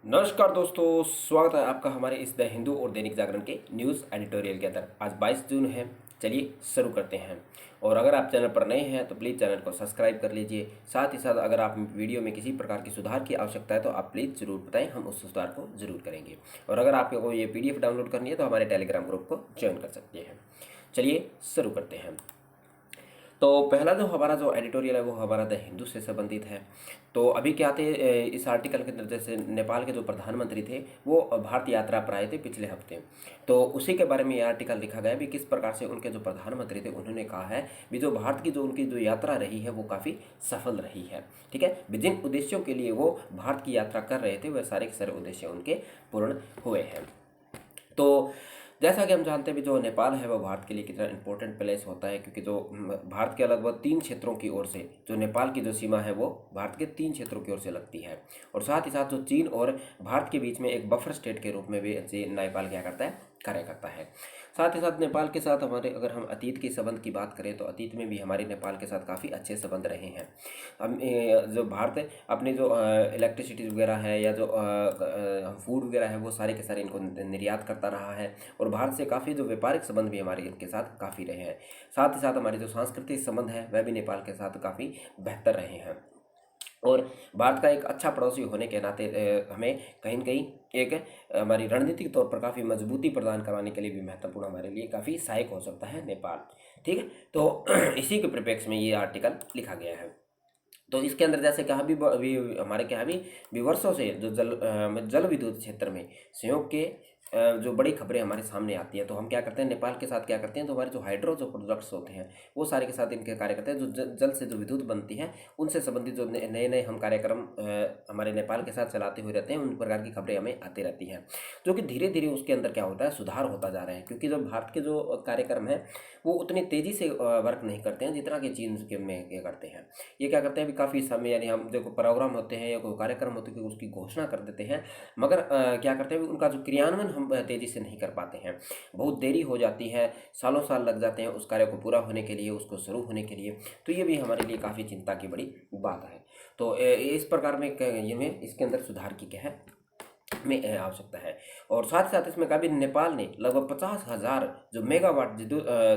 नमस्कार दोस्तों, स्वागत है आपका हमारे इस द हिंदू और दैनिक जागरण के न्यूज़ एडिटोरियल के अंदर। आज 22 जून है। चलिए शुरू करते हैं। और अगर आप चैनल पर नए हैं तो प्लीज़ चैनल को सब्सक्राइब कर लीजिए। साथ ही साथ अगर आप वीडियो में किसी प्रकार की सुधार की आवश्यकता है तो आप प्लीज़ ज़रूर बताएं, हम उस सुधार को ज़रूर करेंगे। और अगर आपको ये PDF डाउनलोड करनी है तो हमारे टेलीग्राम ग्रुप को ज्वाइन कर सकते हैं। चलिए शुरू करते हैं। तो पहला जो हमारा जो एडिटोरियल है वो हमारा द हिंदू से संबंधित है। तो अभी क्या थे, इस आर्टिकल के अंदर जैसे नेपाल के जो प्रधानमंत्री थे वो भारत यात्रा पर आए थे पिछले हफ्ते। तो उसी के बारे में ये आर्टिकल लिखा गया भी किस प्रकार से उनके जो प्रधानमंत्री थे उन्होंने कहा है भी जो भारत की जो उनकी जो यात्रा रही है वो काफ़ी सफल रही है। ठीक है, जिन उद्देश्यों के लिए वो भारत की यात्रा कर रहे थे वह सारे के सारे उद्देश्य उनके पूर्ण हुए हैं। तो जैसा कि हम जानते हैं भी जो नेपाल है वो भारत के लिए कितना इंपॉर्टेंट प्लेस होता है, क्योंकि जो भारत के लगभग 3 क्षेत्रों की ओर से जो नेपाल की जो सीमा है वो भारत के 3 क्षेत्रों की ओर से लगती है। और साथ ही साथ जो चीन और भारत के बीच में एक बफर स्टेट के रूप में भी नेपाल क्या करता है, कार्य करता है। साथ ही साथ नेपाल के साथ हमारे अगर हम अतीत के संबंध की बात करें तो अतीत में भी हमारे नेपाल के साथ काफ़ी अच्छे संबंध रहे हैं। हम जो भारत अपनी जो इलेक्ट्रिसिटी वगैरह है या जो फूड वगैरह है वो सारे के सारे इनको निर्यात करता रहा है। और भारत से काफ़ी जो व्यापारिक संबंध भी हमारे इनके साथ काफ़ी रहे हैं। साथ ही साथ हमारे जो सांस्कृतिक संबंध है वह भी नेपाल के साथ काफ़ी बेहतर रहे हैं। और भारत का एक अच्छा पड़ोसी होने के नाते हमें कहीं न कहीं एक हमारी रणनीतिक तौर पर काफ़ी मजबूती प्रदान करवाने के लिए भी महत्वपूर्ण हमारे लिए काफ़ी सहायक हो सकता है नेपाल। ठीक है, तो इसी के परिप्रेक्ष्य में ये आर्टिकल लिखा गया है। तो इसके अंदर जैसे कहा भी हमारे क्या भी वर्षों से जो जल विद्युत क्षेत्र में सहयोग के जो बड़ी खबरें हमारे सामने आती हैं। तो हम क्या करते हैं, नेपाल के साथ क्या करते हैं, तो हमारे जो हाइड्रो जो प्रोजेक्ट्स होते हैं वो सारे के साथ इनके कार्य करते हैं। जो जल से जो विद्युत बनती है उनसे संबंधित जो नए नए हम कार्यक्रम हमारे नेपाल के साथ चलाते हुए रहते हैं, उन प्रकार की खबरें हमें आती रहती हैं। जो कि धीरे धीरे उसके अंदर क्या होता है, सुधार होता जा रहा है। क्योंकि जो भारत के जो कार्यक्रम है वो उतनी तेज़ी से वर्क नहीं करते हैं जितना कि चीन के में ये करते हैं। ये क्या करते हैं अभी काफ़ी समय, यानी हम देखो प्रोग्राम होते हैं या कोई कार्यक्रम होते हैं उसकी घोषणा कर देते हैं, मगर क्या करते हैं उनका जो क्रियान्वयन हम तेज़ी से नहीं कर पाते हैं। बहुत देरी हो जाती है, सालों साल लग जाते हैं उस कार्य को पूरा होने के लिए, उसको शुरू होने के लिए। तो ये भी हमारे लिए काफ़ी चिंता की बड़ी बात है। तो इस प्रकार में ये में इसके अंदर सुधार की क्या है में आवश्यकता है। और साथ ही साथ इसमें कहा भी नेपाल ने लगभग 50,000 जो मेगावाट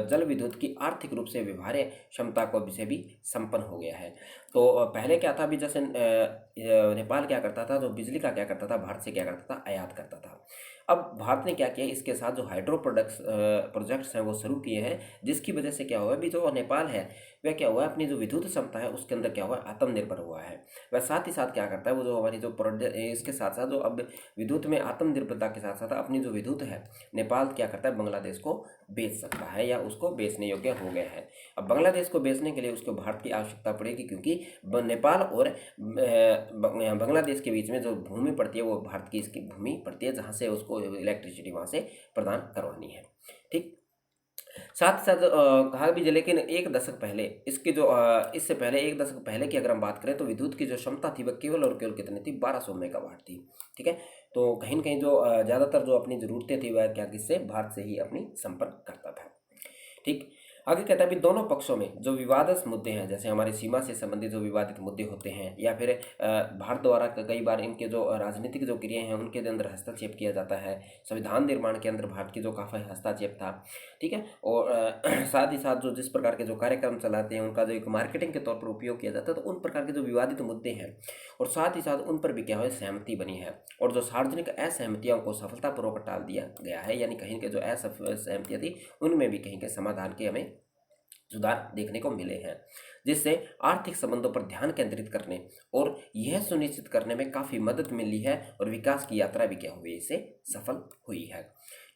जल विद्युत की आर्थिक रूप से व्यवहार्य क्षमता को से भी संपन्न हो गया है। तो पहले क्या था भी जैसे नेपाल क्या करता था, जो बिजली का क्या करता था, भारत से क्या करता था, आयात करता था। अब भारत ने क्या किया, इसके साथ जो हाइड्रो प्रोजेक्ट्स हैं वो शुरू किए हैं, जिसकी वजह से क्या हुआ है भी जो नेपाल है वह क्या हुआ है, अपनी जो विद्युत क्षमता है उसके अंदर क्या हुआ है, आत्मनिर्भर हुआ है। वह साथ ही साथ क्या करता है, वो जो हमारी जो प्रोजेक्ट इसके साथ साथ जो अब विद्युत में आत्मनिर्भरता के साथ साथ अपनी जो विद्युत है नेपाल क्या करता है, बांग्लादेश को बेच सकता है या उसको बेचने योग्य हो गया है। अब बांग्लादेश को बेचने के लिए उसको भारत की आवश्यकता पड़ेगी, क्योंकि नेपाल और बांग्लादेश के बीच में जो भूमि पड़ती है वो भारत की इसकी भूमि पड़ती है, जहाँ से उसको इलेक्ट्रिसिटी वहाँ से प्रदान करवानी है। ठीक, साथ साथ कहा भी, लेकिन एक दशक पहले इसकी जो इससे पहले एक दशक पहले की अगर हम बात करें तो विद्युत की जो क्षमता थी वह केवल और केवल कितनी थी, 1200 मेगावाट थी। ठीक है, तो कहीं न कहीं जो ज़्यादातर जो अपनी ज़रूरतें थी वह क्या किससे, भारत से ही अपनी संपर्क करता था। ठीक, आगे कहता है भी दोनों पक्षों में जो विवादास्पद मुद्दे हैं, जैसे हमारी सीमा से संबंधित जो विवादित मुद्दे होते हैं, या फिर भारत द्वारा कई बार इनके जो राजनीतिक जो क्रियाएं हैं उनके अंदर हस्तक्षेप किया जाता है। संविधान निर्माण के अंदर भारत की जो काफ़ी हस्तक्षेप था। ठीक है, और साथ ही साथ जो जिस प्रकार के जो कार्यक्रम चलाते हैं उनका जो एक मार्केटिंग के तौर पर उपयोग किया जाता है, तो उन प्रकार के जो विवादित मुद्दे हैं और साथ ही साथ उन पर भी क्या है, सहमति बनी है। और जो सार्वजनिक असहमतियों को सफलतापूर्वक टाल दिया गया है, यानी कहीं के जो असहमतियाँ थी उनमें भी कहीं के समाधान के हमें सुधार देखने को मिले हैं, जिससे आर्थिक संबंधों पर ध्यान केंद्रित करने और यह सुनिश्चित करने में काफ़ी मदद मिली है, और विकास की यात्रा भी क्या हुई, इससे सफल हुई है।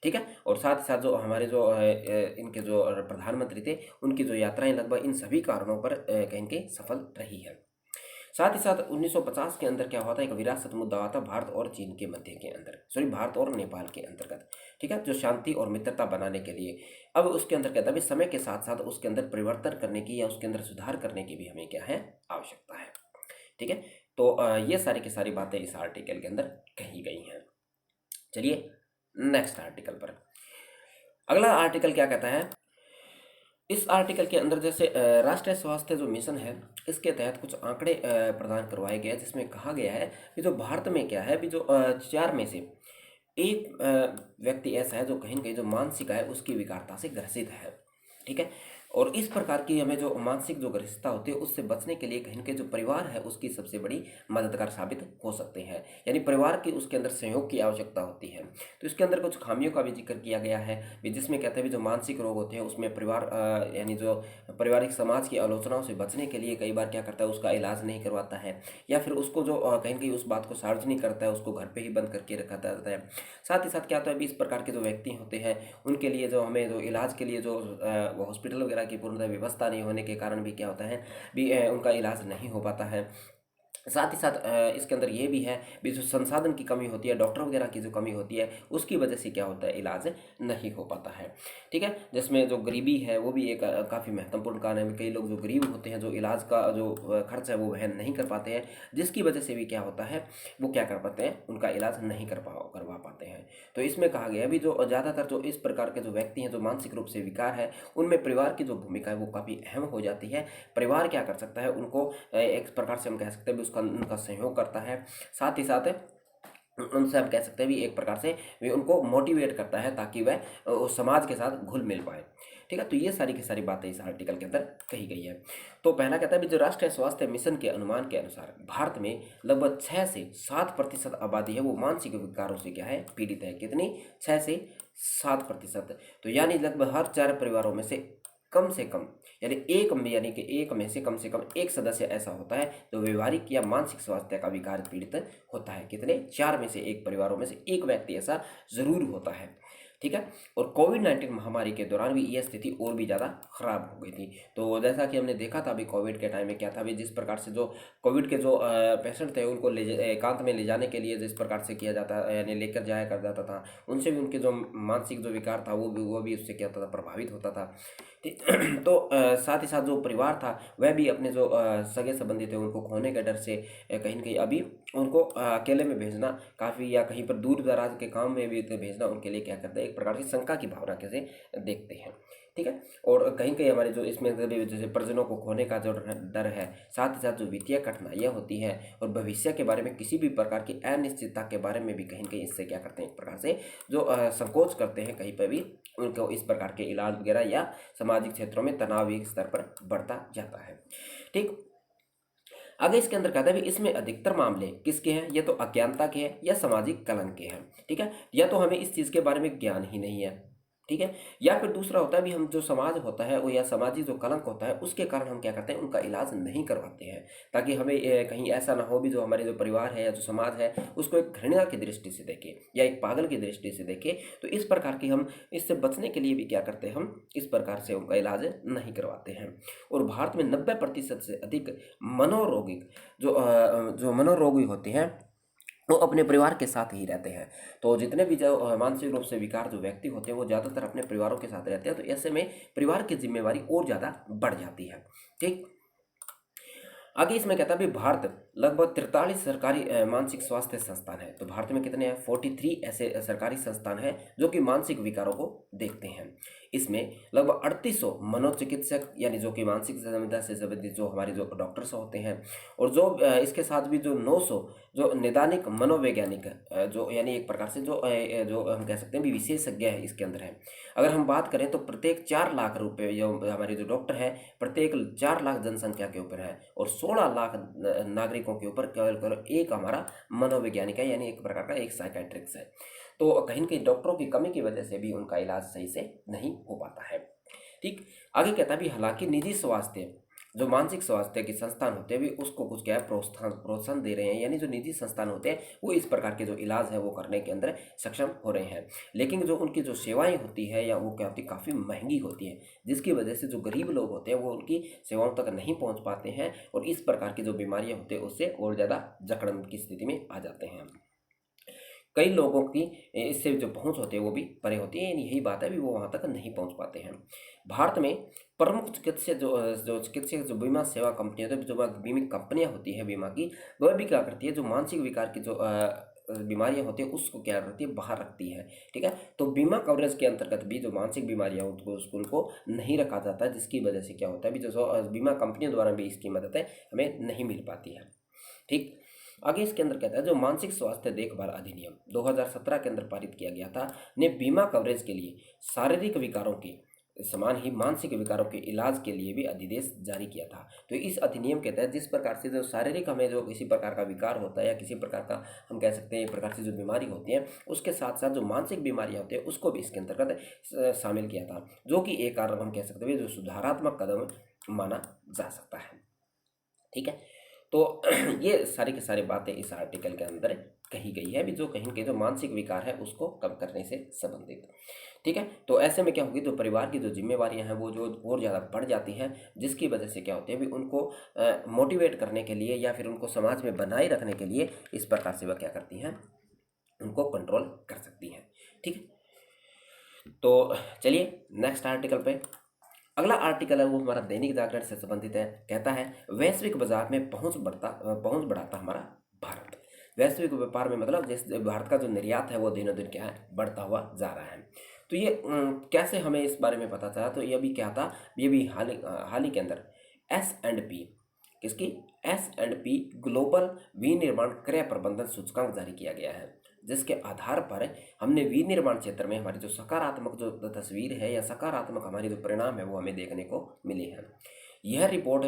ठीक है, और साथ ही साथ जो हमारे जो इनके जो प्रधानमंत्री थे उनकी जो यात्राएं लगभग इन सभी कारणों पर कहीं के सफल रही है। साथ ही साथ 1950 के अंदर क्या हुआ था, एक विरासत मुद्दा हुआ था भारत और चीन के मध्य के अंदर, सॉरी भारत और नेपाल के अंतर्गत। ठीक है, जो शांति और मित्रता बनाने के लिए अब उसके अंदर कहता है समय के साथ साथ उसके अंदर परिवर्तन करने की या उसके अंदर सुधार करने की भी हमें क्या है, आवश्यकता है। ठीक है, तो ये सारी की सारी बातें इस आर्टिकल के अंदर कही गई हैं। चलिए नेक्स्ट आर्टिकल पर। अगला आर्टिकल क्या कहता है, इस आर्टिकल के अंदर जैसे राष्ट्रीय स्वास्थ्य जो मिशन है, इसके तहत कुछ आंकड़े प्रदान करवाए गए हैं, जिसमें कहा गया है कि जो भारत में क्या है, भी जो 4 में से एक व्यक्ति ऐसा है जो कहीं न कहीं जो मानसिक है उसकी विकारता से ग्रसित है। ठीक है? और इस प्रकार की हमें जो मानसिक जो ग्रसितता होती है उससे बचने के लिए कहीं न कहीं जो परिवार है उसकी सबसे बड़ी मददगार साबित हो सकते हैं। यानी परिवार की उसके अंदर सहयोग की आवश्यकता होती है। तो इसके अंदर कुछ खामियों का भी ज़िक्र किया गया है, भी जिसमें कहते हैं भी जो मानसिक रोग होते हैं उसमें परिवार यानी जो पारिवारिक समाज की आलोचनाओं से बचने के लिए कई बार क्या करता है, उसका इलाज नहीं करवाता है, या फिर उसको जो कहीं न कहीं उस बात को सार्वजनिक करता है, उसको घर पे ही बंद करके रखा जाता है। साथ ही साथ क्या होता है, भी इस प्रकार के जो व्यक्ति होते हैं उनके लिए जो हमें जो इलाज के लिए जो हॉस्पिटल वगैरह की पूर्णतः व्यवस्था नहीं होने के कारण भी क्या होता है, भी उनका इलाज नहीं हो पाता है। साथ ही साथ इसके अंदर ये भी है, भी जो संसाधन की कमी होती है, डॉक्टर वगैरह की जो कमी होती है, उसकी वजह से क्या होता है, इलाज नहीं हो पाता है। ठीक है? जिसमें जो गरीबी है वो भी एक काफ़ी महत्वपूर्ण कारण है। कई लोग जो गरीब होते हैं, जो इलाज का जो खर्च है वो वहन नहीं कर पाते हैं, जिसकी वजह से भी क्या होता है, वो क्या कर पाते हैं, उनका इलाज नहीं करवा पाते हैं। तो इसमें कहा गया है भी जो ज़्यादातर जो इस प्रकार के जो व्यक्ति हैं, जो मानसिक रूप से विकार है, उनमें परिवार की जो भूमिका है वो काफ़ी अहम हो जाती है। परिवार क्या कर सकता है, उनको एक प्रकार से हम कह सकते हैं भी उसका उनका सहयोग करता है। साथ ही साथ उनसे हम कह सकते हैं भी एक प्रकार से भी उनको मोटिवेट करता है, ताकि वह उस समाज के साथ घुल मिल पाए। ठीक है? तो ये सारी की सारी बातें इस आर्टिकल के अंदर कही गई है। तो पहला कहता है भी जो राष्ट्रीय स्वास्थ्य मिशन के अनुमान के अनुसार भारत में लगभग 6 से 7% आबादी है वो मानसिक विकारों से क्या है, पीड़ित है। कितनी? 6 से 7%। तो यानी लगभग हर 4 परिवारों में से कम यानी एक में से कम एक सदस्य ऐसा होता है जो व्यवहारिक या मानसिक स्वास्थ्य का विकार पीड़ित होता है। कितने? 4 में से एक परिवारों में से एक व्यक्ति ऐसा जरूर होता है। ठीक है? और कोविड-19 महामारी के दौरान भी यह स्थिति और भी ज़्यादा खराब हो गई थी। तो जैसा कि हमने देखा था अभी कोविड के टाइम में क्या था, अभी जिस प्रकार से जो कोविड के जो पेशेंट थे उनको एकांत में ले जाने के लिए जिस प्रकार से किया जाता, यानी लेकर जाया कर जाता था, उनसे भी उनके जो मानसिक जो विकार था वो भी उससे क्या होता था, प्रभावित होता था। ठीक। तो साथ ही साथ जो परिवार था वह भी अपने जो सगे संबंधी थे उनको खोने के डर से कहीं न कहीं अभी उनको अकेले में भेजना काफ़ी, या कहीं पर दूर दराज के काम में भी भेजना उनके लिए क्या करते हैं, एक प्रकार की शंका की भावना कैसे देखते हैं। ठीक है? और कहीं कहीं हमारे जो इसमें जैसे परिजनों को खोने का जो डर है, साथ ही साथ जो वित्तीय कठिनाइयाँ होती हैं और भविष्य के बारे में किसी भी प्रकार की अनिश्चितता के बारे में भी कहीं न कहीं इससे क्या करते हैं, एक प्रकार से जो संकोच करते हैं कहीं पर भी, उनको इस प्रकार के इलाज वगैरह या सामाजिक क्षेत्रों में तनाव एक स्तर पर बढ़ता जाता है। ठीक। आगे इसके अंदर कहता है भी इसमें अधिकतर मामले किसके हैं, या तो अज्ञानता के हैं या सामाजिक कलंक के हैं। ठीक है? या तो हमें इस चीज़ के बारे में ज्ञान ही नहीं है। ठीक है? या फिर दूसरा होता है भी हम जो समाज होता है वो, या सामाजिक जो कलंक होता है उसके कारण हम क्या करते हैं, उनका इलाज नहीं करवाते हैं, ताकि हमें कहीं ऐसा ना हो भी जो हमारे जो परिवार है या जो समाज है उसको एक घृणा की दृष्टि से देखे या एक पागल की दृष्टि से देखे। तो इस प्रकार की हम इससे बचने के लिए भी क्या करते हैं, हम इस प्रकार से उनका इलाज नहीं करवाते हैं। और भारत में 90% से अधिक मनोरोगी जो मनोरोगी होते हैं वो अपने परिवार के साथ ही रहते हैं। तो जितने भी जो मानसिक रूप से विकार जो व्यक्ति होते हैं वो ज़्यादातर अपने परिवारों के साथ रहते हैं। तो ऐसे में परिवार की जिम्मेवारी और ज़्यादा बढ़ जाती है। ठीक। आगे इसमें कहता है भी भारत लगभग 43 सरकारी मानसिक स्वास्थ्य संस्थान है। तो भारत में कितने हैं, 43 ऐसे सरकारी संस्थान हैं जो कि मानसिक विकारों को देखते हैं। इसमें लगभग 3800 मनोचिकित्सक, यानी जो कि मानसिक समस्या से संबंधित जो हमारे जो डॉक्टर्स होते हैं, और जो इसके साथ भी जो 900 जो निदानिक मनोवैज्ञानिक जो यानी एक प्रकार से जो हम कह सकते हैं भी विशेषज्ञ है इसके अंदर है। अगर हम बात करें तो प्रत्येक 4 लाख रुपए जो हमारे जो डॉक्टर है प्रत्येक 4 लाख जनसंख्या के ऊपर है, और 16 लाख नागरिकों के ऊपर केवल एक हमारा मनोवैज्ञानिक है, यानी एक प्रकार का एक साइकेट्रिक्स है। तो कहीं न कहीं डॉक्टरों की कमी की वजह से भी उनका इलाज सही से नहीं हो पाता है। ठीक। आगे कहता है भी हालांकि निजी स्वास्थ्य जो मानसिक स्वास्थ्य के संस्थान होते हैं भी उसको कुछ क्या है, प्रोत्साहन दे रहे हैं, यानी जो निजी संस्थान होते हैं वो इस प्रकार के जो इलाज है वो करने के अंदर सक्षम हो रहे हैं। लेकिन जो उनकी जो सेवाएं होती है या वो क्या होती है, काफ़ी महंगी होती है, जिसकी वजह से जो गरीब लोग होते हैं वो उनकी सेवाओं तक नहीं पहुंच पाते हैं, और इस प्रकार की जो बीमारियां होती है उससे और ज़्यादा जकड़न की स्थिति में आ जाते हैं। कई लोगों की इससे जो पहुंच होती है वो भी परे होती है, यही बात है भी वो वहाँ तक नहीं पहुंच पाते हैं। भारत में प्रमुख चिकित्सा जो चिकित्सक जो बीमा सेवा कंपनियां, तो जो बीमित कंपनियां होती है बीमा की, वह भी क्या करती है, जो मानसिक विकार की जो बीमारियां होती है उसको क्या करती है, बाहर रखती है। ठीक है, तो बीमा कवरेज के अंतर्गत भी जो मानसिक बीमारियां उनको नहीं रखा जाता है, जिसकी वजह से क्या होता है भी जो बीमा कंपनियों द्वारा भी इसकी मदद है हमें नहीं मिल पाती है। ठीक, आगे इसके अंदर कहता है जो मानसिक स्वास्थ्य देखभाल अधिनियम 2017 के अंदर पारित किया गया था ने बीमा कवरेज के लिए शारीरिक विकारों के समान ही मानसिक विकारों के इलाज के लिए भी अधिदेश जारी किया था। तो इस अधिनियम के तहत जिस प्रकार से जो शारीरिक हमें जो किसी प्रकार का विकार होता है या किसी प्रकार का हम कह सकते हैं एक प्रकार से जो बीमारी होती है, उसके साथ साथ जो मानसिक बीमारियां होती है उसको भी इसके अंतर्गत शामिल किया था, जो कि एक कारण हम कह सकते हैं जो सुधारात्मक कदम माना जा सकता है। ठीक है, तो ये सारी की सारी बातें इस आर्टिकल के अंदर कही गई है भी जो कहीं के जो मानसिक विकार है उसको कम करने से संबंधित। ठीक है, तो ऐसे में क्या होगी, तो परिवार की जो जिम्मेवारियां हैं वो जो और ज़्यादा बढ़ जाती हैं, जिसकी वजह से क्या होती है भी उनको मोटिवेट करने के लिए या फिर उनको समाज में बनाए रखने के लिए इस प्रकार से वह क्या करती हैं, उनको कंट्रोल कर सकती हैं। ठीक है, तो चलिए नेक्स्ट आर्टिकल पे। अगला आर्टिकल है वो हमारा दैनिक जागरण से संबंधित है। कहता है वैश्विक बाजार में पहुंच बढ़ाता हमारा भारत। वैश्विक व्यापार में मतलब जिस भारत का जो निर्यात है वो दिनों दिन क्या है, बढ़ता हुआ जा रहा है। तो ये कैसे हमें इस बारे में पता चला, तो ये भी क्या था, ये भी हाल ही के अंदर S&P किसकी S&P ग्लोबल विनिर्माण क्रय प्रबंधन सूचकांक जारी किया गया है, जिसके आधार पर हमने विनिर्माण क्षेत्र में हमारी जो सकारात्मक जो तस्वीर है या सकारात्मक हमारी जो परिणाम है वो हमें देखने को मिले हैं। यह रिपोर्ट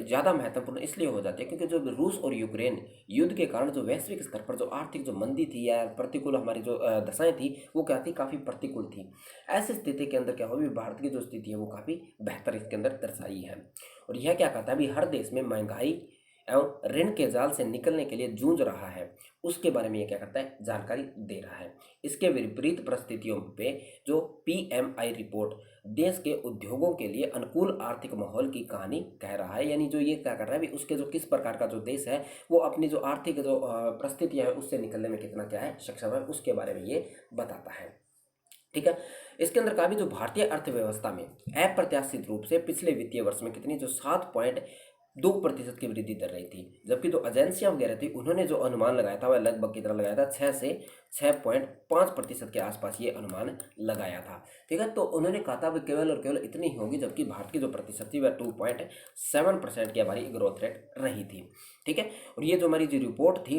ज़्यादा महत्वपूर्ण इसलिए हो जाती है क्योंकि जो रूस और यूक्रेन युद्ध के कारण जो वैश्विक स्तर पर जो आर्थिक जो मंदी थी या प्रतिकूल हमारी जो दशाएं थी वो क्या थी, काफ़ी प्रतिकूल थी। ऐसी स्थिति के अंदर क्या हुआ, भारत की जो स्थिति है वो काफ़ी बेहतर इसके अंदर दर्शाई है। और यह क्या कहता है भी हर देश में महंगाई एवं ऋण के जाल से निकलने के लिए जूझ रहा है, उसके बारे में ये क्या करता है, जानकारी दे रहा है। इसके विपरीत परिस्थितियों पे जो PMI रिपोर्ट देश के उद्योगों के लिए अनुकूल आर्थिक माहौल की कहानी कह रहा है, यानी जो ये क्या कर रहा है भी उसके जो किस प्रकार का जो देश है वो अपनी जो आर्थिक जो परिस्थितियाँ है उससे निकलने में कितना क्या है सक्षम है, उसके बारे में ये बताता है। ठीक है, इसके अंदर कहा भी जो भारतीय अर्थव्यवस्था में अप्रत्याशित रूप से पिछले वित्तीय वर्ष में कितनी जो 7.2% की वृद्धि दर रही थी, जबकि जो एजेंसियां वगैरह थी उन्होंने जो अनुमान लगाया था वह लगभग कितना लगाया था, 6 से 6.5% के आसपास ये अनुमान लगाया था। ठीक है, तो उन्होंने कहा था केवल और केवल इतनी ही होगी, जबकि भारत की जो प्रतिशत थी वह 2.7% की हमारी ग्रोथ रेट रही थी। ठीक है, और ये जो हमारी जो रिपोर्ट थी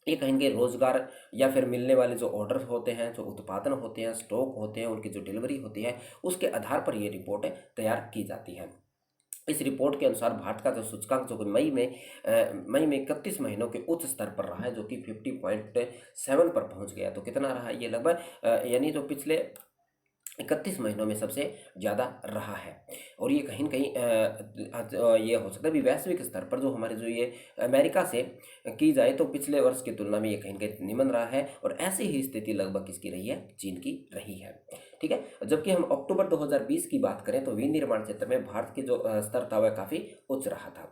ये कहेंगे रोजगार या फिर मिलने वाले जो ऑर्डर होते हैं, जो उत्पादन होते हैं, स्टॉक होते हैं, उनकी जो डिलीवरी होती है उसके आधार पर ये रिपोर्ट तैयार की जाती है। इस रिपोर्ट के अनुसार भारत का जो सूचकांक जो मई में 31 महीनों के उच्च स्तर पर रहा है, जो कि 50.7 पर पहुंच गया। तो कितना रहा ये लगभग यानी जो पिछले 31 महीनों में सबसे ज़्यादा रहा है। और ये कहीं न कहीं ये हो सकता है भी वैश्विक स्तर पर जो हमारे जो ये अमेरिका से की जाए तो पिछले वर्ष की तुलना में ये कहीं न कहीं निमन रहा है, और ऐसी ही स्थिति लगभग किसकी रही है, चीन की रही है। ठीक है, जबकि हम अक्टूबर 2020 की बात करें तो विनिर्माण क्षेत्र में भारत के जो स्तर था वह काफ़ी उच्च रहा था।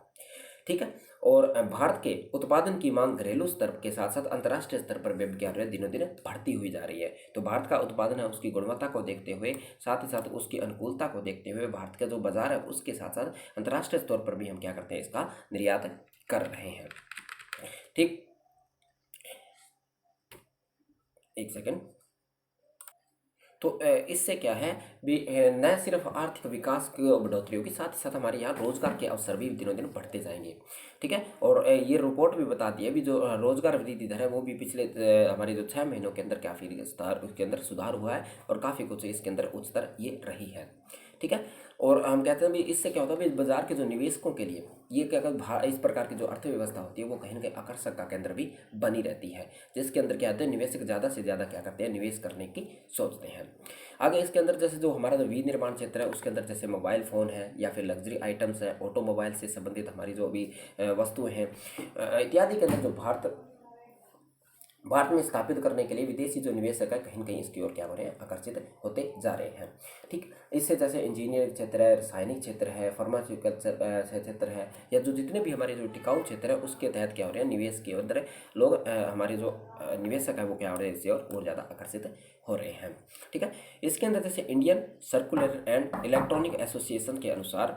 ठीक है, और भारत के उत्पादन की मांग घरेलू स्तर के साथ साथ अंतर्राष्ट्रीय स्तर पर भी क्या दिनों दिन बढ़ती हुई जा रही है। तो भारत का उत्पादन है उसकी गुणवत्ता को देखते हुए, साथ ही साथ उसकी अनुकूलता को देखते हुए भारत का जो बाजार है उसके साथ साथ अंतर्राष्ट्रीय स्तर पर भी हम क्या करते हैं, इसका निर्यात कर रहे हैं। ठीक, एक सेकेंड। तो इससे क्या है भी न सिर्फ आर्थिक विकास की बढ़ोतरी होगी, साथ ही साथ हमारे यहाँ रोजगार के अवसर भी दिनों दिन बढ़ते जाएंगे। ठीक है, और ये रिपोर्ट भी बताती है भी जो रोजगार वृद्धि दर है वो भी पिछले हमारे जो 6 महीनों के अंदर काफ़ी उसके अंदर सुधार हुआ है और काफ़ी कुछ इसके अंदर उच्चतर ये रही है। ठीक है, और हम कहते हैं भी इससे क्या होता है भी बाजार के जो निवेशकों के लिए ये क्या इस प्रकार की जो अर्थव्यवस्था होती है वो कहीं ना कहीं आकर्षक का केंद्र भी बनी रहती है, जिसके अंदर क्या होता है निवेशक ज़्यादा से ज़्यादा क्या करते हैं, निवेश करने की सोचते हैं। आगे इसके अंदर जैसे जो हमारा जो विनिर्माण क्षेत्र है उसके अंदर जैसे मोबाइल फ़ोन है या फिर लग्जरी आइटम्स है, ऑटोमोबाइल से संबंधित हमारी जो भी वस्तुएं हैं इत्यादि के अंदर जो भारत में स्थापित करने के लिए विदेशी जो निवेशक है कहीं ना कहीं इसकी ओर क्या हो रहे हैं, आकर्षित होते जा रहे हैं। ठीक, इससे जैसे इंजीनियरिंग क्षेत्र है, रासायनिक क्षेत्र है, फार्मास्यूटिकल क्षेत्र है, या जो जितने भी हमारे जो टिकाऊ क्षेत्र है उसके तहत क्या हो रहे हैं, निवेश के अंदर लोग हमारे जो निवेशक है वो क्या हो रहे हैं, इससे और ज़्यादा आकर्षित हो रहे हैं। ठीक है, इसके अंदर जैसे Indian circular and electronic association के अनुसार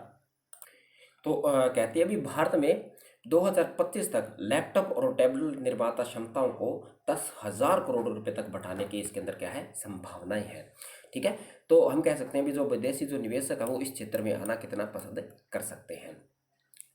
तो कहती है अभी भारत में 2025 तक लैपटॉप और टैबलेट निर्माता क्षमताओं को 10,000 करोड़ रुपए तक बढ़ाने की इसके अंदर क्या है, संभावनाएं हैं। ठीक है, तो हम कह सकते हैं भी जो विदेशी जो निवेशक है वो इस क्षेत्र में आना कितना पसंद कर सकते हैं।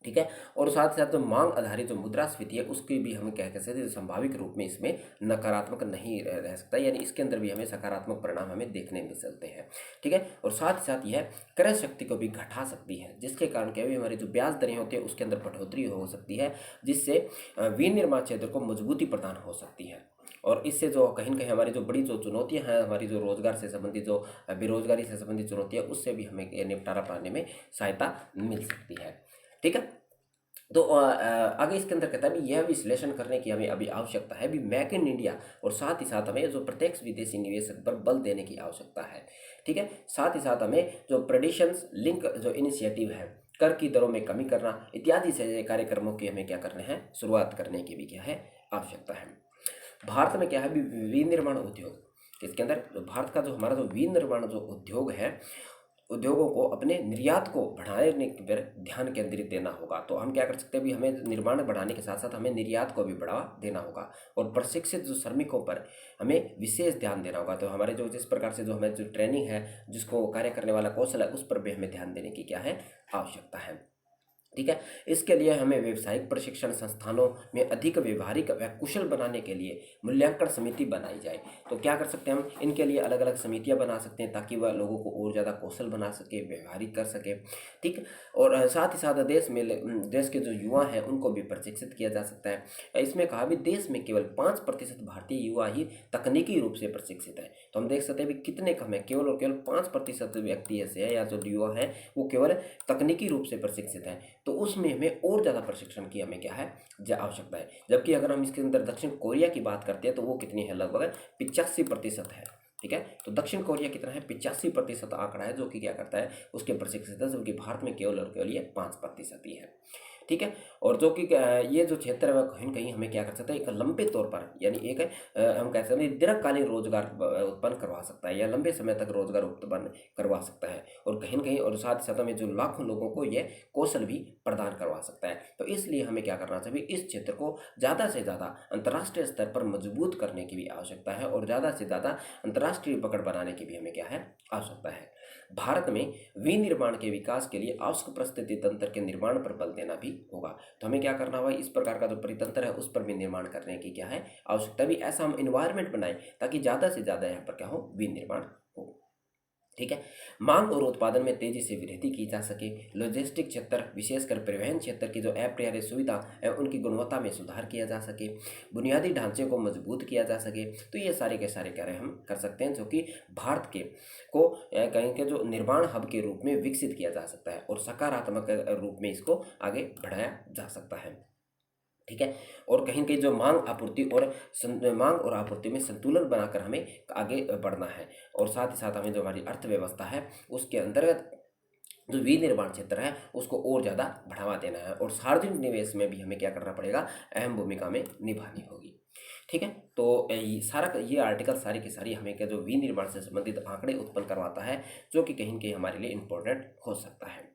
ठीक है, और साथ साथ जो मांग आधारित जो मुद्रास्फीति है उसकी भी हम कह सकते हैं संभाविक रूप में इसमें नकारात्मक नहीं रह सकता, यानी इसके अंदर भी हमें सकारात्मक परिणाम हमें देखने मिल सकते हैं। ठीक है, और साथ ही साथ यह क्रय शक्ति को भी घटा सकती है, जिसके कारण क्या है हमारी जो ब्याज दरें होती है उसके अंदर बढ़ोतरी हो सकती है, जिससे विनिर्माण क्षेत्र को मजबूती प्रदान हो सकती है। और इससे जो कहीं न कहीं हमारी जो बड़ी जो चुनौतियां हैं, हमारी जो रोजगार से संबंधित जो बेरोजगारी से संबंधित चुनौतियां, उससे भी हमें निपटारा पाने में सहायता मिल सकती है। ठीक है, तो आगे इसके अंदर कहता है भी यह विश्लेषण करने की हमें अभी आवश्यकता है भी मेक इन इंडिया, और साथ ही साथ हमें जो प्रत्यक्ष विदेशी निवेशक पर बल देने की आवश्यकता है। ठीक है, साथ ही साथ हमें जो प्रेडिशंस लिंक जो इनिशिएटिव है, कर की दरों में कमी करना इत्यादि से कार्यक्रमों की हमें क्या करने हैं, शुरुआत करने की भी क्या है, आवश्यकता है। भारत में क्या है भी विनिर्माण उद्योग, इसके अंदर भारत का जो हमारा जो विनिर्माण जो उद्योग है, उद्योगों को अपने निर्यात को बढ़ाने पर ध्यान केंद्रित देना होगा। तो हम क्या कर सकते हैं भी हमें निर्माण बढ़ाने के साथ साथ हमें निर्यात को भी बढ़ावा देना होगा, और प्रशिक्षित जो श्रमिकों पर हमें विशेष ध्यान देना होगा। तो हमारे जो जिस प्रकार से जो हमें जो ट्रेनिंग है, जिसको कार्य करने वाला कौशल है, उस पर भी हमें ध्यान देने की क्या है, आवश्यकता है। ठीक है, इसके लिए हमें व्यावसायिक प्रशिक्षण संस्थानों में अधिक व्यवहारिक व कुशल बनाने के लिए मूल्यांकन समिति बनाई जाए। तो क्या कर सकते हैं हम, इनके लिए अलग अलग समितियां बना सकते हैं ताकि वह लोगों को और ज़्यादा कौशल बना सके, व्यवहारिक कर सके। ठीक, और साथ ही साथ देश के जो युवा हैं उनको भी प्रशिक्षित किया जा सकता है। इसमें कहा भी देश में केवल 5% भारतीय युवा ही तकनीकी रूप से प्रशिक्षित है। तो हम देख सकते हैं भी कितने कम है, केवल और केवल 5% व्यक्ति ऐसे हैं या जो युवा हैं वो केवल तकनीकी रूप से प्रशिक्षित हैं। तो उसमें हमें और ज़्यादा प्रशिक्षण की हमें क्या है, आवश्यकता है। जबकि अगर हम इसके अंदर दक्षिण कोरिया की बात करते हैं तो वो कितनी है, लगभग 85% है। ठीक है, तो दक्षिण कोरिया कितना है, 85% आंकड़ा है जो कि क्या करता है, उसके प्रशिक्षित है, जबकि भारत में केवल और केवल ये 5% ही है। ठीक है, और जो कि ये जो क्षेत्र है वह कहीं न कहीं हमें क्या कर सकता है, एक लंबे तौर पर, यानी एक हम कह सकते हैं दीर्घकालीन रोजगार उत्पन्न करवा सकता है, या लंबे समय तक रोजगार उत्पन्न करवा सकता है, और कहीं न कहीं और साथ ही साथ हमें जो लाखों लोगों को ये कौशल भी प्रदान करवा सकता है। तो इसलिए हमें क्या करना चाहिए, इस क्षेत्र को ज़्यादा से ज़्यादा अंतर्राष्ट्रीय स्तर पर मजबूत करने की भी आवश्यकता है, और ज़्यादा से ज़्यादा अंतर्राष्ट्रीय पकड़ बनाने की भी हमें क्या है, आवश्यकता है। भारत में विनिर्माण के विकास के लिए आवश्यक परिस्थिति तंत्र के निर्माण पर बल देना भी होगा। तो हमें क्या करना होगा, इस प्रकार का जो परितंत्र है उस पर भी निर्माण करने की क्या है, आवश्यकता भी। ऐसा हम इन्वायरमेंट बनाएं ताकि ज़्यादा से ज़्यादा यहाँ पर क्या हो, विनिर्माण हो। ठीक है, मांग और उत्पादन में तेजी से वृद्धि की जा सके, लॉजिस्टिक क्षेत्र विशेषकर परिवहन क्षेत्र की जो अपर्याप्त सुविधा है उनकी गुणवत्ता में सुधार किया जा सके, बुनियादी ढांचे को मजबूत किया जा सके। तो ये सारे के सारे कार्य हम कर सकते हैं जो कि भारत के को कहीं के जो निर्माण हब के रूप में विकसित किया जा सकता है, और सकारात्मक रूप में इसको आगे बढ़ाया जा सकता है। ठीक है, और कहीं न कहीं जो मांग और आपूर्ति में संतुलन बनाकर हमें आगे बढ़ना है, और साथ ही साथ हमें जो हमारी अर्थव्यवस्था है उसके अंतर्गत जो विनिर्माण क्षेत्र है उसको और ज़्यादा बढ़ावा देना है, और सार्वजनिक निवेश में भी हमें क्या करना पड़ेगा, अहम भूमिका में निभानी होगी। ठीक है, तो ये आर्टिकल सारी की सारी हमें क्या जो विनिर्माण से संबंधित आंकड़े उत्पन्न करवाता है, जो कि कहीं न कहीं हमारे लिए इम्पोर्टेंट हो सकता है।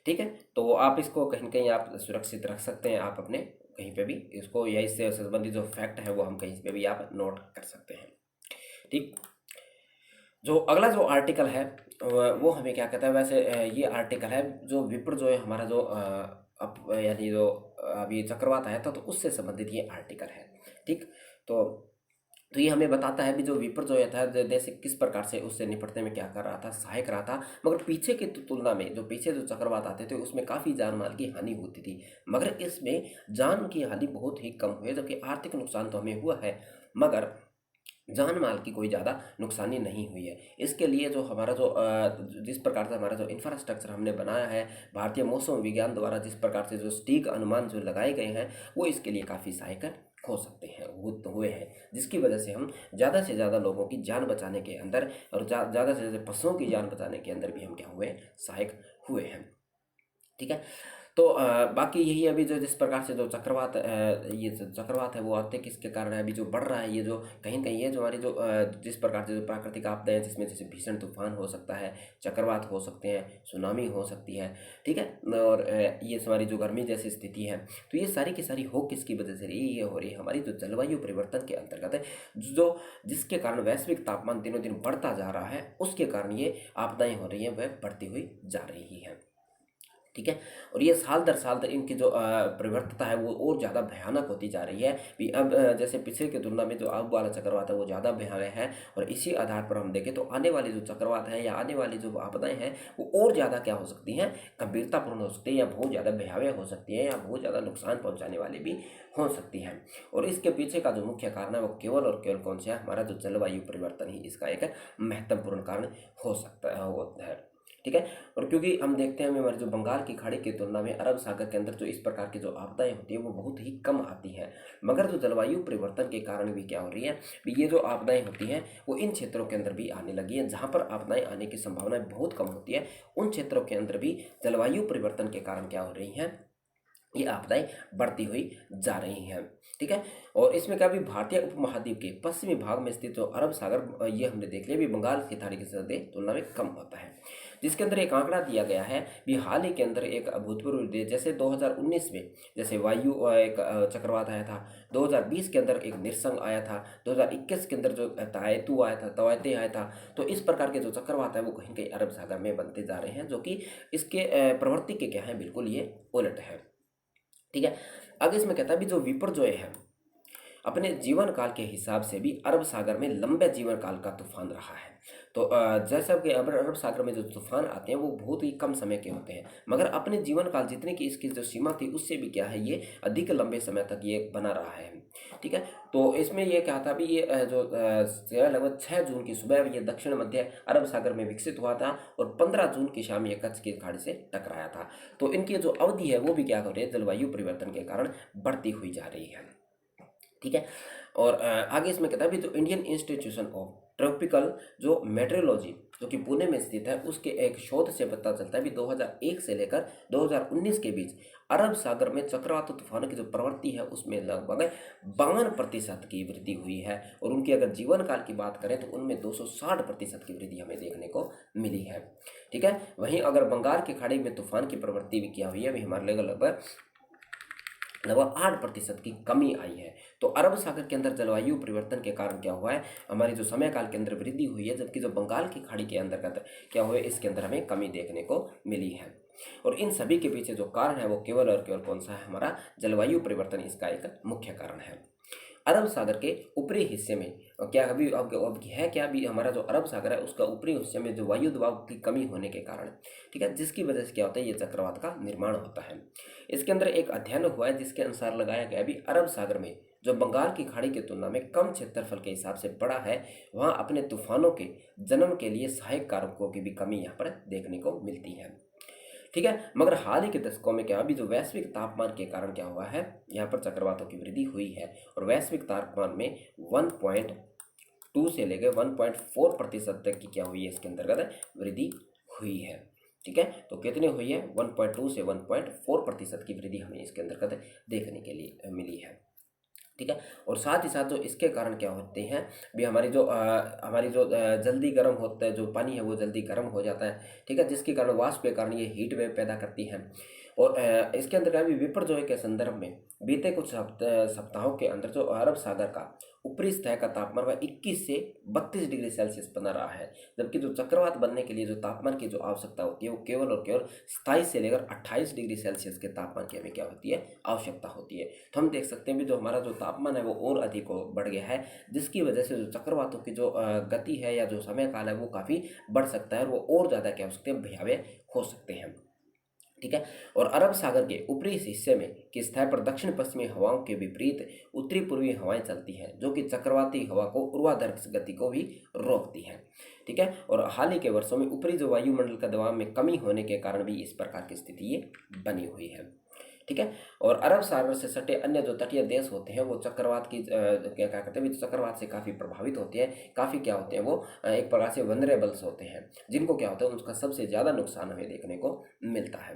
ठीक है, तो आप इसको कहीं न कहीं आप सुरक्षित रख सकते हैं, आप अपने कहीं पे भी इसको, या इससे संबंधित जो फैक्ट है वो हम कहीं पे भी आप नोट कर सकते हैं। ठीक, जो अगला जो आर्टिकल है वो हमें क्या कहता है, वैसे ये आर्टिकल है जो विप्र जो है हमारा जो यानी जो अभी चक्रवात आया था तो उससे संबंधित ये आर्टिकल है। ठीक, तो ये हमें बताता है भी जो विप्र जो था जैसे किस प्रकार से उससे निपटने में क्या कर रहा था, सहायक रहा था। मगर पीछे की तुलना में जो पीछे जो चक्रवात आते थे उसमें काफ़ी जान माल की हानि होती थी, मगर इसमें जान की हानि बहुत ही कम हुई, जबकि आर्थिक नुकसान तो हमें हुआ है मगर जान माल की कोई ज़्यादा नुकसानी नहीं हुई है। इसके लिए जो हमारा जो जिस प्रकार से हमारा जो इंफ्रास्ट्रक्चर हमने बनाया है, भारतीय मौसम विज्ञान द्वारा जिस प्रकार से जो सटीक अनुमान जो लगाए गए हैं वो इसके लिए काफ़ी सहायक हो सकते हैं, हुए हैं, जिसकी वजह से हम ज़्यादा से ज़्यादा लोगों की जान बचाने के अंदर और ज़्यादा से ज़्यादा पशुओं की जान बचाने के अंदर भी हम क्या हुए, सहायक हुए हैं। ठीक है, तो बाकी यही अभी जो जिस प्रकार से जो चक्रवात ये जो चक्रवात है वो आते किसके कारण है, अभी जो बढ़ रहा है ये जो कहीं कहीं है जो हमारी जो जिस प्रकार से जो प्राकृतिक आपदाएं हैं जिसमें जैसे भीषण तूफान हो सकता है, चक्रवात हो सकते हैं, सुनामी हो सकती है, ठीक है, और ये हमारी जो गर्मी जैसी स्थिति है, तो ये सारी की सारी हो किसकी वजह से रही, ये हो रही है हमारी जो जलवायु परिवर्तन के अंतर्गत है, जो जिसके कारण वैश्विक तापमान दिनों दिन बढ़ता जा रहा है, उसके कारण ये आपदाएं हो रही हैं वह बढ़ती हुई जा रही है, ठीक है। और ये साल दर साल इनकी जो परिवर्तता है वो और ज़्यादा भयानक होती जा रही है भी। अब जैसे पिछले की तुलना में जो अब वाला चक्रवात है वो ज़्यादा भयावह है, और इसी आधार पर हम देखें तो आने वाली जो चक्रवात है या आने वाली जो आपदाएं हैं वो और ज़्यादा क्या हो सकती हैं, गंभीरतापूर्ण हो सकती है, या बहुत ज़्यादा भयावह हो सकती है, या बहुत ज़्यादा नुकसान पहुँचाने वाली भी हो सकती हैं। और इसके पीछे का जो मुख्य कारण है वो केवल और केवल कौन सा है, हमारा जो जलवायु परिवर्तन ही इसका एक महत्वपूर्ण कारण हो सकता है, ठीक है। और क्योंकि हम देखते हैं हमारे जो बंगाल की खाड़ी की तुलना में अरब सागर के अंदर जो इस प्रकार की जो आपदाएं होती है वो बहुत ही कम आती हैं, मगर जो जलवायु परिवर्तन के कारण भी क्या हो रही है, ये जो आपदाएं होती हैं वो इन क्षेत्रों के अंदर भी आने लगी हैं, जहाँ पर आपदाएं आने की संभावना बहुत कम होती है उन क्षेत्रों के अंदर भी जलवायु परिवर्तन के कारण क्या हो रही हैं, ये आपदाएं बढ़ती हुई जा रही हैं, ठीक है। और इसमें क्या भी भारतीय उपमहाद्वीप के पश्चिमी भाग में स्थित जो अरब सागर ये हमने देख लिया भी बंगाल की खाड़ी की तुलना में कम होता है, जिसके अंदर एक आंकड़ा दिया गया है भी हाल ही के अंदर एक अभूतपूर्व जैसे 2019 में जैसे वायु एक चक्रवात आया था, 2020 के अंदर एक निरसंग आया था, 2021 के अंदर जो तायतु आया था, तवायते आया था, तो इस प्रकार के जो चक्रवात है वो कहीं कहीं अरब सागर में बनते जा रहे हैं, जो कि इसके प्रवृत्ति के क्या है, बिल्कुल ये उलट है, ठीक है। आगे इसमें कहता है भी जो विपर्जय है अपने जीवन काल के हिसाब से भी अरब सागर में लंबे जीवन काल का तूफान रहा है। तो जैसा कि अरब सागर में जो तूफान आते हैं वो बहुत ही कम समय के होते हैं, मगर अपने जीवन काल जितने की इसकी जो सीमा थी उससे भी क्या है ये अधिक लंबे समय तक ये बना रहा है, ठीक है। तो इसमें ये क्या था भी ये जो लगभग 6 जून की सुबह ये दक्षिण मध्य अरब सागर में विकसित हुआ था, और 15 जून की शाम ये कच्छ की खाड़ी से टकराया था। तो इनकी जो अवधि है वो भी क्या हो रही है, जलवायु परिवर्तन के कारण बढ़ती हुई जा रही है, ठीक है। और आगे इसमें कहता है भी जो इंडियन इंस्टीट्यूशन ऑफ ट्रॉपिकल जो मेट्रोलॉजी जो कि पुणे में स्थित है उसके एक शोध से पता चलता है भी 2001 से लेकर 2019 के बीच अरब सागर में चक्रवात तूफानों की जो प्रवृत्ति है उसमें लगभग 52% की वृद्धि हुई है, और उनकी अगर जीवन काल की बात करें तो उनमें 260% की वृद्धि हमें देखने को मिली है, ठीक है। वहीं अगर बंगाल की खाड़ी में तूफान की प्रवृत्ति भी क्या हुई है, भी हमारे लगभग 8% की कमी आई है। तो अरब सागर के अंदर जलवायु परिवर्तन के कारण क्या हुआ है, हमारी जो समय काल के अंदर वृद्धि हुई है, जबकि जो बंगाल की खाड़ी के अंतर्गत क्या हुआ है इसके अंदर हमें कमी देखने को मिली है। और इन सभी के पीछे जो कारण है वो केवल और केवल कौन सा है, हमारा जलवायु परिवर्तन इसका एक मुख्य कारण है। अरब सागर के ऊपरी हिस्से में क्या अभी अब है क्या भी हमारा जो अरब सागर है उसका ऊपरी हिस्से में जो वायु दबाव की कमी होने के कारण, ठीक है, जिसकी वजह से क्या होता है ये चक्रवात का निर्माण होता है। इसके अंदर एक अध्ययन हुआ है जिसके अनुसार लगाया गया भी अरब सागर में जो बंगाल की खाड़ी की तुलना में कम क्षेत्रफल के हिसाब से बड़ा है, वहाँ अपने तूफानों के जन्म के लिए सहायक कारकों की भी कमी यहाँ पर देखने को मिलती है, ठीक है। मगर हाल ही के दशकों में क्या अभी जो वैश्विक तापमान के कारण क्या हुआ है, यहाँ पर चक्रवातों की वृद्धि हुई है, और वैश्विक तापमान में 1.2 से लेकर 1.4% तक की क्या हुई है इसके अंतर्गत वृद्धि हुई है, ठीक है। तो कितनी हुई है, 1.2 से 1.4% की वृद्धि हमें इसके अंतर्गत देखने के लिए मिली है, ठीक है। और साथ ही साथ जो इसके कारण क्या होते हैं भी हमारी जो जल्दी गर्म होता है जो पानी है वो जल्दी गर्म हो जाता है, ठीक है, जिसके कारण वाष्प के कारण ये हीट वेव पैदा करती है। और इसके अंदर क्या भी विपर्जय के संदर्भ में बीते कुछ सप्ताहों के अंदर जो अरब सागर का ऊपरी सतह का तापमान वह 21 से 32 डिग्री सेल्सियस बना रहा है, जबकि जो चक्रवात बनने के लिए जो तापमान की जो आवश्यकता होती है वो केवल और केवल 27 से लेकर 28 डिग्री सेल्सियस के तापमान की हमें क्या होती है, आवश्यकता होती है। तो हम देख सकते हैं भी जो हमारा जो तापमान है वो और अधिक बढ़ गया है, जिसकी वजह से जो चक्रवातों की जो गति है या जो समय काल है वो काफ़ी बढ़ सकता है, वो और ज़्यादा क्या हो सकते हैं, भयावह हो सकते हैं, ठीक है। और अरब सागर के ऊपरी हिस्से में की सतह पर दक्षिण पश्चिमी हवाओं के विपरीत उत्तरी पूर्वी हवाएं चलती हैं, जो कि चक्रवाती हवा को ऊर्ध्वाधर गति को भी रोकती हैं, ठीक है। और हाल ही के वर्षों में ऊपरी जो वायुमंडल का दबाव में कमी होने के कारण भी इस प्रकार की स्थिति ये बनी हुई है, ठीक है। और अरब सागर से सटे अन्य जो तटीय देश होते हैं वो चक्रवात की क्या कहते हैं, चक्रवात से काफ़ी प्रभावित होते हैं, काफ़ी क्या होते हैं वो एक प्रकार से वनरेबल्स होते हैं, जिनको क्या होता है उनका सबसे ज़्यादा नुकसान हमें देखने को मिलता है,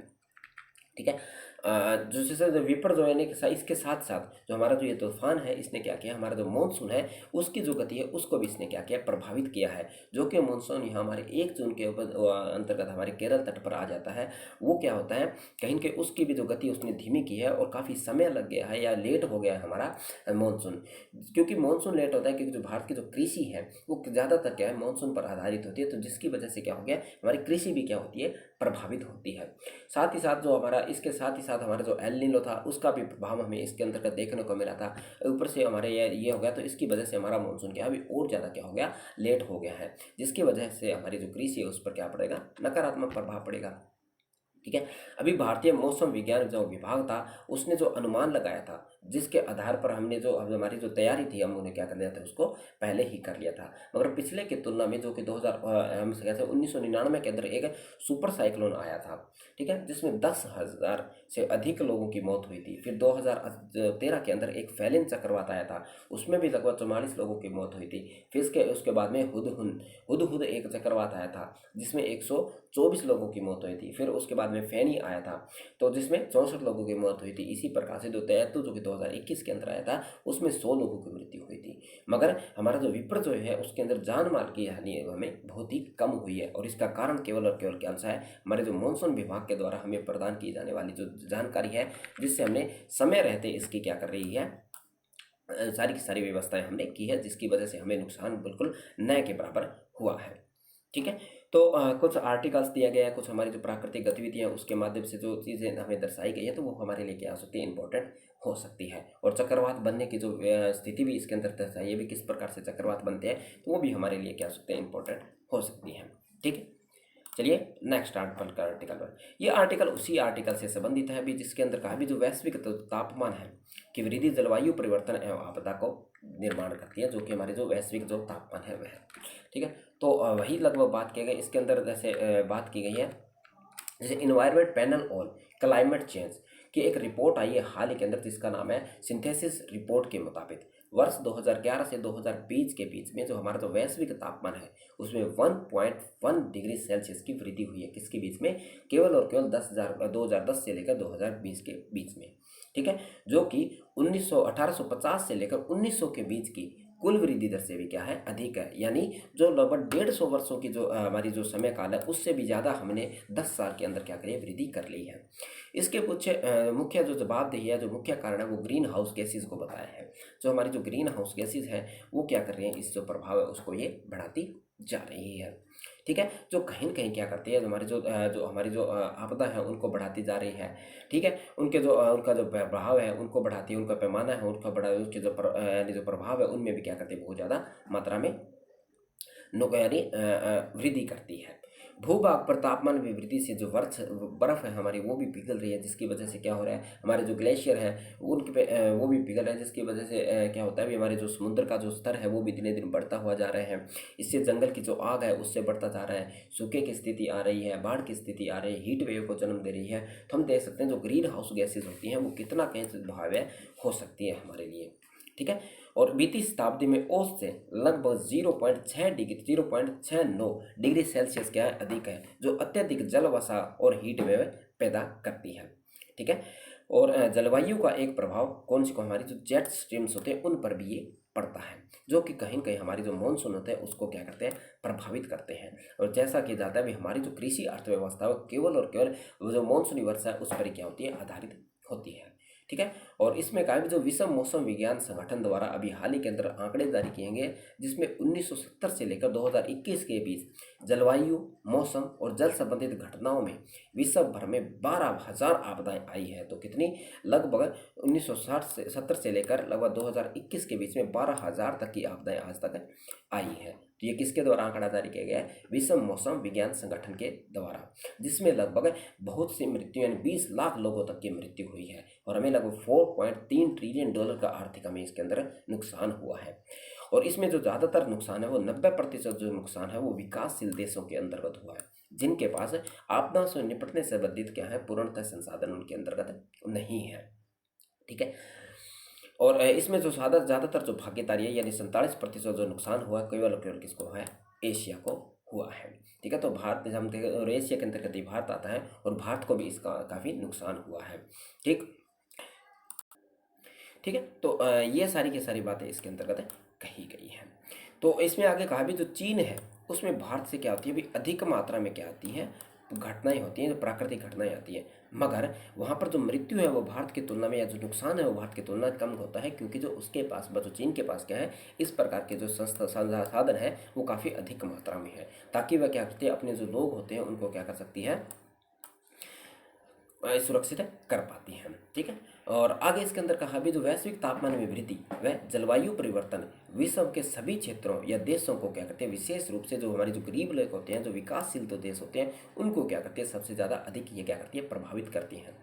ठीक है। जो जैसे जो विपर जो है कि इसके साथ साथ जो हमारा जो ये तूफान है इसने क्या किया, हमारा जो मानसून है उसकी जो गति है उसको भी इसने क्या किया, प्रभावित किया है। जो कि मानसून यहाँ हमारे 1 जून के अंतर्गत हमारे केरल तट पर आ जाता है, वो क्या होता है कहीं के उसकी भी जो गति उसने धीमी की है और काफ़ी समय लग गया है या लेट हो गया है हमारा मानसून। क्योंकि मानसून लेट होता है क्योंकि जो भारत की जो कृषि है वो ज़्यादातर क्या है मानसून पर आधारित होती है, तो जिसकी वजह से क्या हो गया, हमारी कृषि भी क्या होती है, प्रभावित होती है। साथ ही साथ जो हमारा इसके साथ ही साथ हमारा जो एल नीनो था उसका भी प्रभाव हमें इसके अंतर्गत देखने को मिला था। ऊपर से हमारे ये हो गया, तो इसकी वजह से हमारा मानसून क्या अभी और ज़्यादा क्या हो गया, लेट हो गया है, जिसकी वजह से हमारी जो कृषि है उस पर क्या पड़ेगा, नकारात्मक प्रभाव पड़ेगा। ठीक है। अभी भारतीय मौसम विज्ञान जो विभाग था उसने जो अनुमान लगाया था, जिसके आधार पर हमने जो अब हमारी जो तैयारी थी हम उन्हें क्या कर लिया था, उसको पहले ही कर लिया था। मगर पिछले की तुलना में जो कि 2000 हम कहते हैं 1999 के अंदर एक सुपर साइक्लोन आया था, ठीक है, जिसमें 10,000 से अधिक लोगों की मौत हुई थी। फिर 2013 के अंदर एक फैलिन चक्रवात आया था, उसमें भी लगभग 44 लोगों की मौत हुई थी। फिर उसके बाद में हुदहुद एक चक्रवात आया था जिसमें 124 लोगों की मौत हुई थी। फिर उसके बाद में फैनी आया था तो जिसमें 64 लोगों की मौत हुई थी। इसी प्रकार से जो तैतू जो कि 2021 के अंदर आया था उसमें 100 लोगों की मृत्यु हुई थी। मगर हमारा जो विप्र जो है उसके अंदर जान माल की हानि हमें बहुत ही कम हुई है, और इसका कारण केवल और केवल क्या है, हमारे जो मॉनसून विभाग के द्वारा हमें प्रदान की जाने वाली जो जानकारी है, जिससे हमने समय रहते इसकी क्या कर रही है, सारी की सारी व्यवस्थाएं हमने की है, जिसकी वजह से हमें नुकसान बिल्कुल न के बराबर हुआ है। ठीक है। तो कुछ आर्टिकल्स दिया गया है, कुछ हमारी जो प्राकृतिक गतिविधियां उसके माध्यम से जो चीज़ें हमें दर्शाई गई है, तो वो हमारे लिए क्या हो सकती है, इंपॉर्टेंट हो सकती है। और चक्रवात बनने की जो स्थिति भी इसके अंदर दर्शाई है, भी किस प्रकार से चक्रवात बनते हैं, तो वो भी हमारे लिए क्या हो सकते हैं, इंपॉर्टेंट हो सकती है। ठीक है। चलिए नेक्स्ट आर्टिकल का आर्टिकल पर, ये आर्टिकल उसी आर्टिकल से संबंधित है भी जिसके अंदर कहा भी जो वैश्विक तापमान है कि वृद्धि जलवायु परिवर्तन एवं आपदा को निर्माण करती है, जो कि हमारे जो वैश्विक जो तापमान है वह। ठीक है। तो वही लगभग बात की गई इसके अंदर, जैसे बात की गई है जैसे environment panel on climate change की एक रिपोर्ट आई है हाल ही के अंदर, जिसका नाम है सिंथेसिस रिपोर्ट के मुताबिक वर्ष 2011 से 2020 के बीच में जो हमारा जो वैश्विक तापमान है उसमें 1.1 डिग्री सेल्सियस की वृद्धि हुई है। किसके बीच में, केवल और केवल 2010 से लेकर 2020 के बीच में। ठीक है। जो कि 1850 से लेकर 1900 के बीच की कुल वृद्धि दर से भी क्या है, अधिक है। यानी जो लगभग 150 वर्षों की जो हमारी जो समय काल है उससे भी ज़्यादा हमने 10 साल के अंदर क्या करी है, वृद्धि कर ली है। इसके कुछ मुख्य जो जवाबदेही है, जो मुख्य कारण है, वो ग्रीन हाउस गैसेज को बताया है। जो हमारी जो ग्रीन हाउस गैसेज है वो क्या कर रही हैं, इस जो प्रभाव है उसको ये बढ़ाती जा रही है। ठीक है। जो कहीं न कहीं क्या करती है, जो हमारी जो आपदा है उनको बढ़ाती जा रही है। ठीक है। उनका जो प्रभाव है उनको बढ़ाती है, उनका पैमाना है उनका बढ़ा, उसके यानी जो प्रभाव है उनमें भी क्या करती है, बहुत ज़्यादा मात्रा में यानी वृद्धि करती है। भूभाग पर तापमान में वृद्धि से जो बर्फ है हमारी वो भी पिघल रही है, जिसकी वजह से क्या हो रहा है, हमारे जो ग्लेशियर है उनके पे वो भी पिघल रहे हैं, जिसकी वजह से क्या होता है भी हमारे जो समुद्र का जो स्तर है वो भी दिने दिन बढ़ता हुआ जा रहे हैं। इससे जंगल की जो आग है उससे बढ़ता जा रहा है, सूखे की स्थिति आ रही है, बाढ़ की स्थिति आ रही है, हीट वेव को जन्म दे रही है। तो हम देख सकते हैं जो ग्रीन हाउस गैसेज होती हैं वो कितना कहीं से प्रभाव हो सकती है हमारे लिए। ठीक है। और बीती शताब्दी में औसत से लगभग 0.69 डिग्री सेल्सियस क्या है, अधिक है, जो अत्यधिक जल वर्षा और हीट वेव पैदा करती है। ठीक है। और जलवायु का एक प्रभाव कौन सी को, हमारी जो जेट स्ट्रीम्स होते हैं उन पर भी ये पड़ता है, जो कि कहीं कहीं हमारी जो मानसून होते हैं उसको क्या करते हैं, प्रभावित करते हैं। और जैसा कि जाता है भी हमारी जो कृषि अर्थव्यवस्था है केवल और केवल वो जो मानसूनी वर्षा है उस पर क्या होती है, आधारित होती है। ठीक है। और इसमें कहा भी जो विश्व मौसम विज्ञान संगठन द्वारा अभी हाल ही के अंदर आंकड़े जारी किए गए, जिसमें 1970 से लेकर 2021 के बीच जलवायु, मौसम और जल संबंधित घटनाओं में विश्व भर में 12,000 आपदाएं आई है। तो कितनी, लगभग 1970 से लेकर लगभग 2021 के बीच में 12,000 तक की आपदाएं आज तक आई है। तो ये किसके द्वारा आंकड़ा जारी किया गया है, विश्व मौसम विज्ञान संगठन के द्वारा, जिसमें लगभग बहुत सी मृत्यु यानी 20 लाख लोगों तक की मृत्यु हुई है, और हमें लगभग 4.3 ट्रिलियन डॉलर का आर्थिक हमें इसके अंदर नुकसान हुआ है। और इसमें जो ज़्यादातर नुकसान है वो 90% जो नुकसान है वो विकासशील देशों के अंतर्गत हुआ है, जिनके पास आपदा से निपटने से संबंधित क्या है, पूर्णतः संसाधन उनके अंतर्गत नहीं है। ठीक है। और इसमें जो ज़्यादातर जो भागीदारी है यानी 47% जो नुकसान हुआ केवल और केवल किसको है, एशिया को हुआ है। ठीक है, तो भारत हम और एशिया के अंतर्गत ही भारत आता है और भारत को भी इसका काफ़ी नुकसान हुआ है। ठीक ठीक है, तो ये सारी की सारी बातें इसके अंतर्गत कही गई हैं। तो इसमें आगे कहा भी जो चीन है उसमें भारत से क्या होती है, भी अधिक मात्रा में क्या आती है, घटनाएं होती हैं, जो प्राकृतिक घटनाएं आती हैं, मगर वहाँ पर जो मृत्यु है वो भारत की तुलना में, या जो नुकसान है वो भारत की तुलना में कम होता है, क्योंकि जो उसके पास जो चीन के पास क्या है, इस प्रकार के जो संसाधन है वो काफ़ी अधिक मात्रा में है, ताकि वह क्या करती है, अपने जो लोग होते हैं उनको क्या कर सकती है, सुरक्षित कर पाती हैं। ठीक है, और आगे इसके अंदर कहा भी जो वैश्विक तापमान में वृद्धि व जलवायु परिवर्तन विश्व के सभी क्षेत्रों या देशों को क्या करते हैं, विशेष रूप से जो हमारे जो गरीब लोग होते हैं, जो विकासशील तो देश होते हैं, उनको क्या करती है, सबसे ज़्यादा अधिक ये क्या करती है, प्रभावित करती हैं।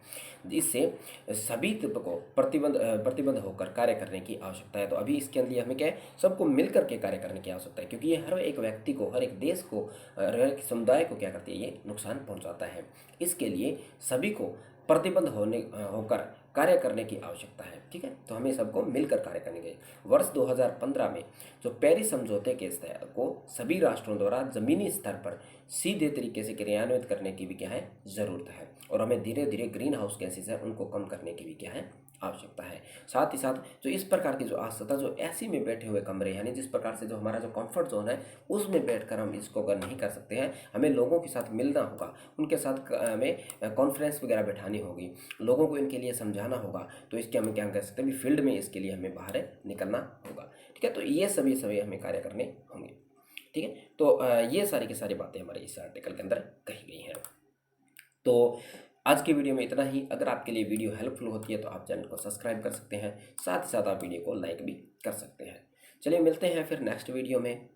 इससे सभी को प्रतिबंध होकर कार्य करने की आवश्यकता है। तो अभी इसके लिए हमें क्या है, सबको मिलकर के कार्य करने की आवश्यकता है, क्योंकि ये हर एक व्यक्ति को, हर एक देश को, हर एक समुदाय को क्या करती है, ये नुकसान पहुंचाता है। इसके लिए सभी को प्रतिबद्ध होकर कार्य करने की आवश्यकता है। ठीक है, तो हमें सबको मिलकर कार्य करने के वर्ष 2015 में जो पेरिस समझौते के स्तर को सभी राष्ट्रों द्वारा जमीनी स्तर पर सीधे तरीके से क्रियान्वित करने की भी क्या है, ज़रूरत है, और हमें धीरे धीरे ग्रीन हाउस गैसेस है उनको कम करने की भी क्या है, आवश्यकता है। साथ ही साथ जो इस प्रकार की जो आस्था, जो ऐसी में बैठे हुए कमरे, यानी जिस प्रकार से जो हमारा जो कंफर्ट जोन है उसमें बैठकर हम इसको अगर नहीं कर सकते हैं, हमें लोगों के साथ मिलना होगा, उनके साथ हमें कॉन्फ्रेंस वगैरह बैठानी होगी, लोगों को इनके लिए समझाना होगा, तो इसके हमें क्या कह सकते हैं, फील्ड में इसके लिए हमें बाहर निकलना होगा। ठीक है, तो ये सभी हमें कार्य करने होंगे। ठीक है, तो ये सारी की सारी बातें हमारे इस आर्टिकल के अंदर कही गई हैं। तो आज की वीडियो में इतना ही। अगर आपके लिए वीडियो हेल्पफुल होती है तो आप चैनल को सब्सक्राइब कर सकते हैं, साथ ही साथ आप वीडियो को लाइक भी कर सकते हैं। चलिए मिलते हैं फिर नेक्स्ट वीडियो में।